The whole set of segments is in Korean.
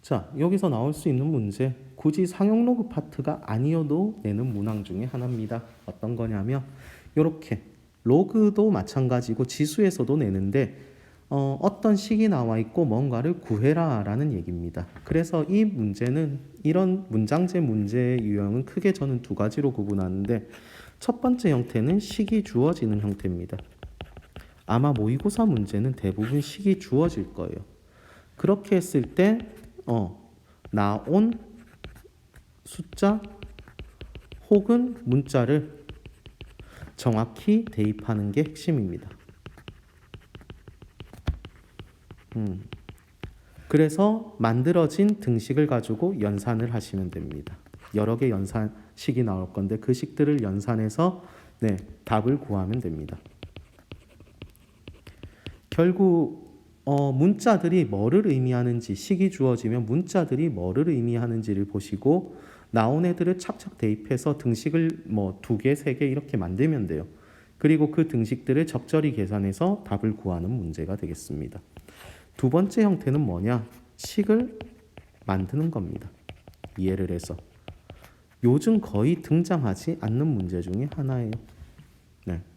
자, 여기서 나올 수 있는 문제, 굳이 상용 로그 파트가 아니어도 내는 문항 중에 하나입니다. 어떤 거냐면 이렇게 로그도 마찬가지고 지수에서도 내는데 어떤 식이 나와 있고 뭔가를 구해라 라는 얘기입니다. 그래서 이 문제는 이런 문장제 문제 유형은 크게 저는 두 가지로 구분하는데, 첫 번째 형태는 식이 주어지는 형태입니다. 아마 모의고사 문제는 대부분 식이 주어질 거예요. 그렇게 했을 때 나온 숫자 혹은 문자를 정확히 대입하는 게 핵심입니다. 그래서 만들어진 등식을 가지고 연산을 하시면 됩니다. 여러 개 연산식이 나올 건데 그 식들을 연산해서 답을 구하면 됩니다. 결국 문자들이 뭐를 의미하는지, 식이 주어지면 문자들이 뭐를 의미하는지를 보시고 나온 애들을 착착 대입해서 등식을 뭐 2개, 3개 이렇게 만들면 돼요. 그리고 그 등식들을 적절히 계산해서 답을 구하는 문제가 되겠습니다. 두 번째 형태는 뭐냐? 식을 만드는 겁니다. 이해를 해서. 요즘 거의 등장하지 않는 문제 중에 하나예요.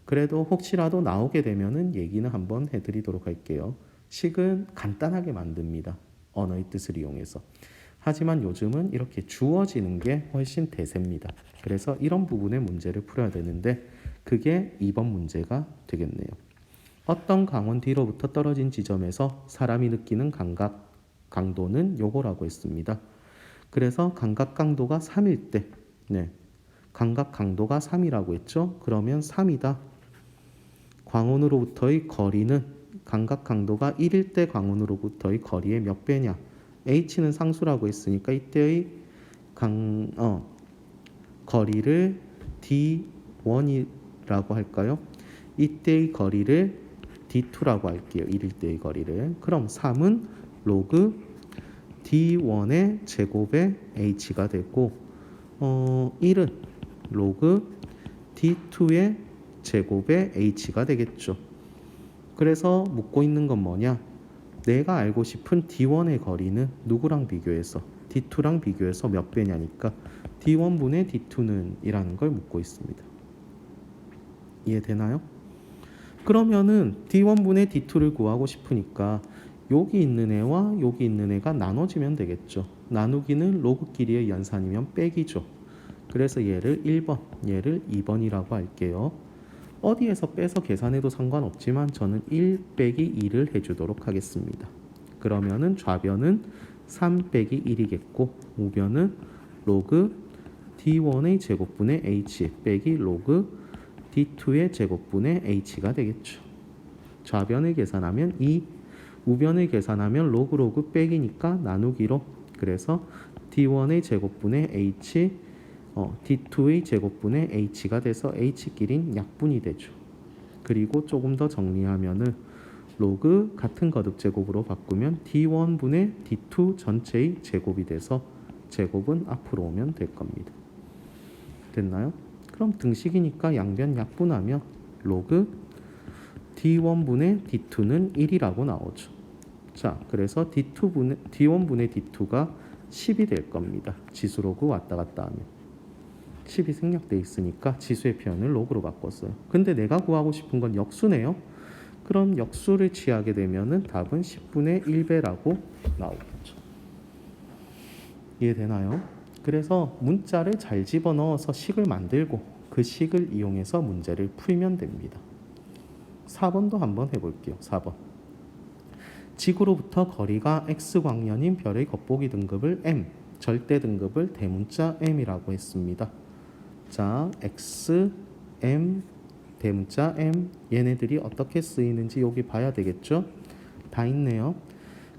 그래도 혹시라도 나오게 되면은 얘기는 한번 해드리도록 할게요. 식은 간단하게 만듭니다. 언어의 뜻을 이용해서. 하지만 요즘은 이렇게 주어지는 게 훨씬 대세입니다. 그래서 이런 부분의 문제를 풀어야 되는데 그게 2번 문제가 되겠네요. 어떤 강원 뒤로부터 떨어진 지점에서 사람이 느끼는 감각 강도는 요거라고 했습니다. 그래서 감각 강도가 3일 때, 감각 강도가 3이라고 했죠. 그러면 3이다. 광원으로부터의 거리는 감각 강도가 1일 때 광원으로부터의 거리의 몇 배냐? h는 상수라고 했으니까 이때의 거리를 d1이라고 할까요? 이때의 거리를 d2라고 할게요. 1일 때의 거리를. 그럼 3은 로그 d1의 제곱의 h가 되고 1은 로그 d2의 제곱의 h가 되겠죠. 그래서 묻고 있는 건 뭐냐? 내가 알고 싶은 d1의 거리는 누구랑 비교해서? d2랑 비교해서 몇 배냐니까 d1분의 d2는 이라는 걸 묻고 있습니다. 이해되나요? 그러면은 d1분의 d2를 구하고 싶으니까 여기 있는 애와 여기 있는 애가 나눠지면 되겠죠. 나누기는 로그 길이의 연산이면 빼기죠. 그래서 얘를 1번, 얘를 2번이라고 할게요. 어디에서 빼서 계산해도 상관없지만 저는 1 빼기 2를 해주도록 하겠습니다. 그러면은 좌변은 3 빼기 1이겠고 우변은 로그 d1의 제곱분의 h 빼기 로그 d2의 제곱분의 h가 되겠죠. 좌변을 계산하면 2, 우변을 계산하면 로그 빼기니까 나누기로, 그래서 d1의 제곱분의 h d2의 제곱분의 h가 돼서 h끼린 약분이 되죠. 그리고 조금 더 정리하면은 로그 같은 거듭 제곱으로 바꾸면 d1분의 d2 전체의 제곱이 돼서 제곱은 앞으로 오면 될 겁니다. 됐나요? 그럼 등식이니까 양변 약분하면 로그 d1분의 d2는 1이라고 나오죠. 자, 그래서 d1분의 d2가 10이 될 겁니다. 지수 로그 왔다 갔다 하면 10이 생략돼 있으니까 지수의 표현을 로그로 바꿨어요. 근데 내가 구하고 싶은 건 역수네요. 그럼 역수를 취하게 되면은 답은 10분의 1배라고 나오겠죠. 이해되나요? 그래서 문자를 잘 집어넣어서 식을 만들고 그 식을 이용해서 문제를 풀면 됩니다. 4번도 한번 해볼게요. 4번. 지구로부터 거리가 x광년인 별의 겉보기 등급을 m, 절대 등급을 대문자 m이라고 했습니다. 자, x, m, 대문자 m, 얘네들이 어떻게 쓰이는지 여기 봐야 되겠죠? 다 있네요.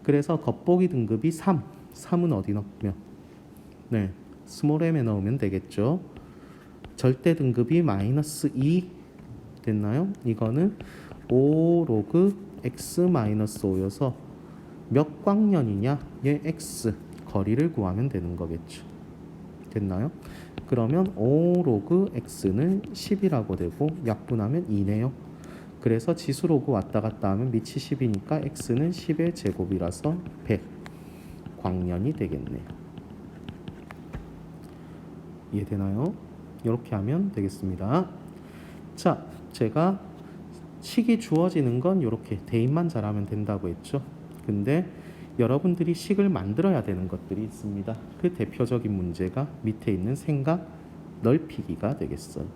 그래서 겉보기 등급이 3, 3은 어디 넣으면? 스몰 m에 넣으면 되겠죠. 절대 등급이 마이너스 2 됐나요? 이거는 5 로그 x 마이너스 5여서 몇 광년이냐? 얘 x, 거리를 구하면 되는 거겠죠. 됐나요? 그러면 5 로그 x는 10이라고 되고 약분하면 2네요. 그래서 지수 로그 왔다 갔다 하면 밑이 10이니까 x는 10의 제곱이라서 100. 광년이 되겠네요. 이해되나요? 이렇게 하면 되겠습니다. 자, 제가 식이 주어지는 건 이렇게 대입만 잘하면 된다고 했죠. 근데 여러분들이 식을 만들어야 되는 것들이 있습니다. 그 대표적인 문제가 밑에 있는 생각 넓히기가 되겠어요.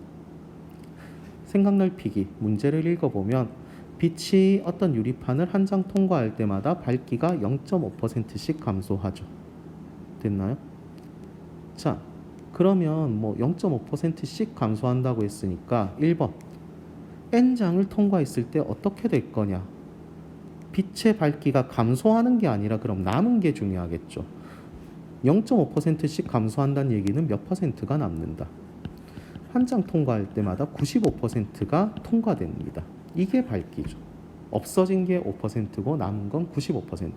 생각 넓히기 문제를 읽어보면 빛이 어떤 유리판을 한 장 통과할 때마다 밝기가 0.5%씩 감소하죠. 됐나요? 자, 그러면 뭐 0.5%씩 감소한다고 했으니까 1번 N장을 통과했을 때 어떻게 될 거냐? 빛의 밝기가 감소하는 게 아니라 그럼 남은 게 중요하겠죠. 0.5%씩 감소한다는 얘기는 몇 퍼센트가 남는다. 한 장 통과할 때마다 95%가 통과됩니다. 이게 밝기죠. 없어진 게 5%고 남은 건 95%.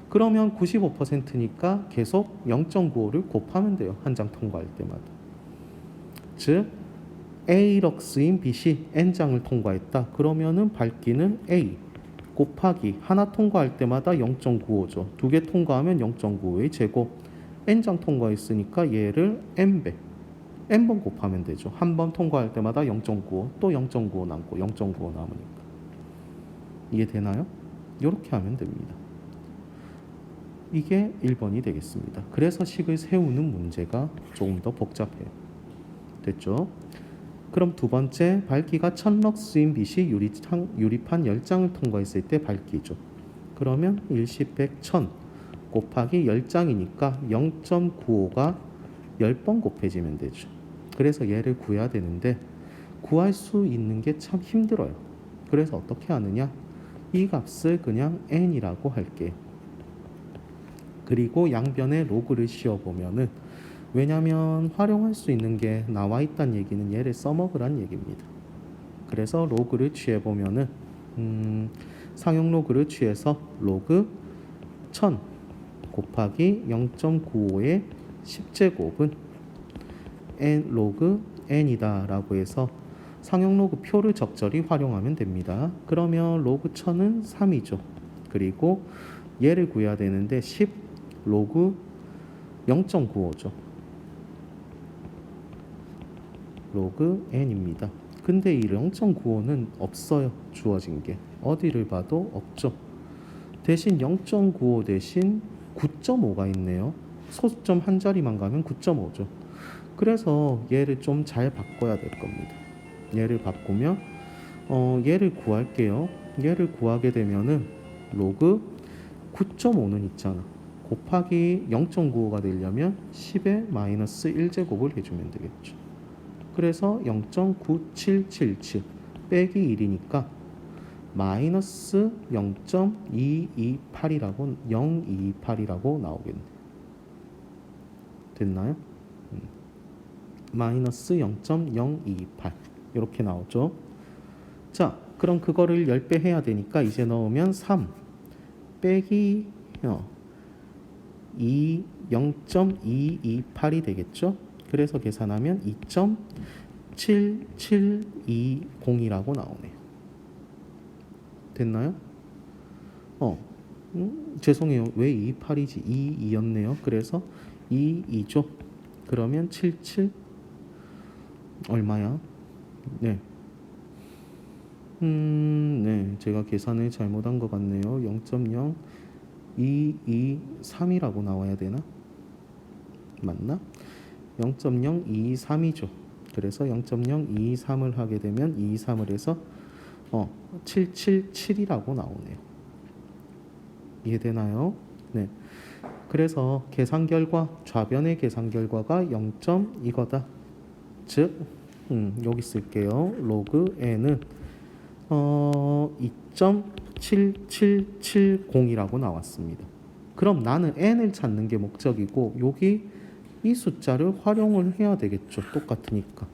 그러면 95%니까 계속 0.95를 곱하면 돼요. 한 장 통과할 때마다. 즉 A럭스인 빛이 N장을 통과했다. 그러면은 밝기는 A 곱하기 하나 통과할 때마다 0.95죠. 두 개 통과하면 0.95의 제곱. N장 통과했으니까 얘를 N배 N번 곱하면 되죠. 한 번 통과할 때마다 0.95 또 0.95 남고 0.95 남으니까. 이해되나요? 이렇게 하면 됩니다. 이게 1번이 되겠습니다. 그래서 식을 세우는 문제가 조금 더 복잡해요. 됐죠? 그럼 두 번째, 밝기가 1000럭스인 빛이 유리판 10장을 통과했을 때 밝기죠. 그러면 10, 100, 1000 곱하기 10장이니까 0.95가 10번 곱해지면 되죠. 그래서 얘를 구해야 되는데 구할 수 있는 게 참 힘들어요. 그래서 어떻게 하느냐? 이 값을 그냥 n이라고 할게요. 그리고 양변에 로그를 씌워보면은, 왜냐면 활용할 수 있는 게 나와 있다는 얘기는 얘를 써먹으란 얘기입니다. 그래서 로그를 취해보면은 상용 로그를 취해서 로그 1000 곱하기 0.95의 10제곱은 n 로그 n이다 라고 해서 상용 로그 표를 적절히 활용하면 됩니다. 그러면 로그 1000은 3이죠. 그리고 얘를 구해야 되는데 10 로그 0.95죠. 로그 n입니다. 근데 이 0.95는 없어요. 주어진 게. 어디를 봐도 없죠. 대신 0.95 대신 9.5가 있네요. 소수점 한 자리만 가면 9.5죠. 그래서 얘를 좀 잘 바꿔야 될 겁니다. 얘를 바꾸면 얘를 구할게요. 얘를 구하게 되면은 로그 9.5는 있잖아. 곱하기 0.95가 되려면 10의 마이너스 1제곱을 해주면 되겠죠. 그래서 0.9777 빼기 1이니까 마이너스 0.228이라고 나오겠네. 됐나요? 마이너스 0.028 이렇게 나오죠. 자, 그럼 그거를 10배 해야 되니까 이제 넣으면 3 빼기 0.228이 되겠죠. 그래서 계산하면 2.7720이라고 나오네요. 됐나요? 죄송해요. 왜 28이지? 2였네요. 그래서 2죠. 그러면 77 얼마야? 네. 네. 제가 계산을 잘못한 것 같네요. 0.0223이라고 나와야 되나? 맞나? 0.023이죠. 그래서 0.023을 하게 되면 23을 해서 777이라고 나오네요. 이해되나요? 네. 그래서 계산 결과, 좌변의 계산 결과가 0. 이거다. 즉, 여기 쓸게요. 로그 n은 2.7770이라고 나왔습니다. 그럼 나는 n을 찾는 게 목적이고 여기 이 숫자를 활용을 해야 되겠죠. 똑같으니까.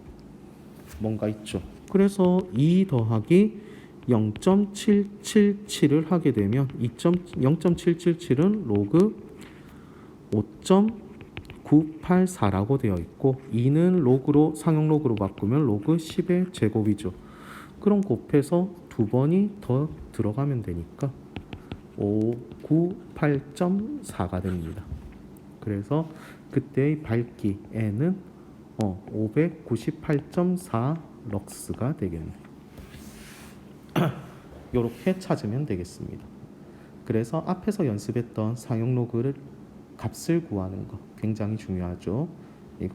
뭔가 있죠. 그래서 2 더하기 0.777을 하게 되면 0.777은 로그 5.984라고 되어 있고 2는 로그로 상용 로그로 바꾸면 로그 10의 제곱이죠. 그럼 곱해서 두 번이 더 들어가면 되니까 598.4가 됩니다. 그래서 그때의 밝기 N은 598.4 럭스가 되겠네요. 이렇게 찾으면 되겠습니다. 그래서 앞에서 연습했던 상용 로그를 값을 구하는 거 굉장히 중요하죠.